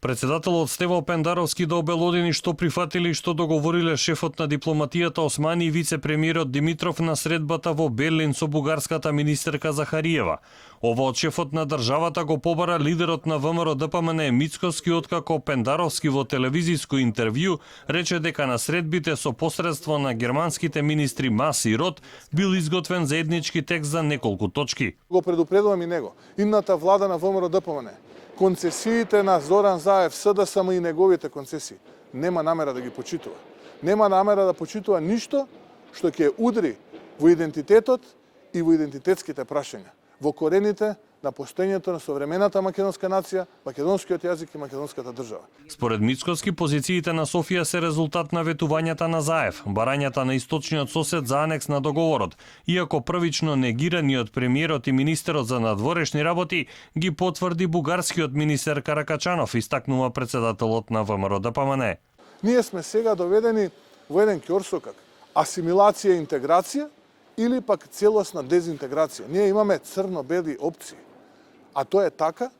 Председателот Стево Пендаровски да обелодени што прифатили што договориле шефот на дипломатијата Османи и вице-премиерот Димитров на средбата во Берлин со бугарската министерка Захариева. Ова од шефот на државата го побара лидерот на ВМРО ДПМН Мицкоски, откако Пендаровски во телевизиско интервју рече дека на средбите со посредство на германските министри Мас и Рот бил изготвен заеднички текст за неколку точки. Го предупредувам и него. Идната влада на ВМРО ДПМН, концесиите на Зоран Заев, СДСМ и неговите концесии, нема намера да ги почитува. Нема намера да почитува ништо што ќе удри во идентитетот и во идентитетските прашања, во корените на постоењето на современата македонска нација, македонскиот јазик и македонската држава. Според Мицкоски, позициите на Софија се резултат на ветувањата на Заев, барањата на источниот сосед за анекс на договорот, иако првично негирани од премиерот и министерот за надворешни работи, ги потврди бугарскиот министер Каракачанов, истакнува председателот на ВМРО ДПМН. Ние сме сега доведени во еден ќорсокак, асимилација и интеграција или пак целосна дезинтеграција. Ние имаме црно-бели опции. А тоа е така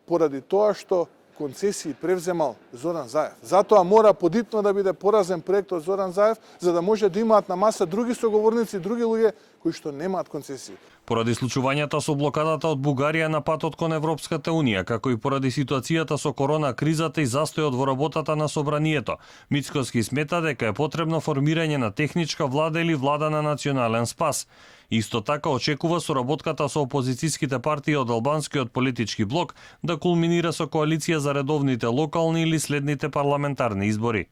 поради тоа што концесии превземал Зоран Заев. Затоа мора подитно да биде поразен проектот Зоран Заев, за да може да имаат на маса други соговорници, други луѓе кои што немаат концесии. Поради случувањата со блокадата од Бугарија на патот кон Европската Унија, како и поради ситуацијата со корона кризата и застојот во работата на собранието, Мицкоски смета дека е потребно формирање на техничка влада или влада на национален спас. Исто така очекува соработката со опозицијските партии од албанскиот политички блок да кулминира со коалиција за редовните локални или следните парламентарни избори.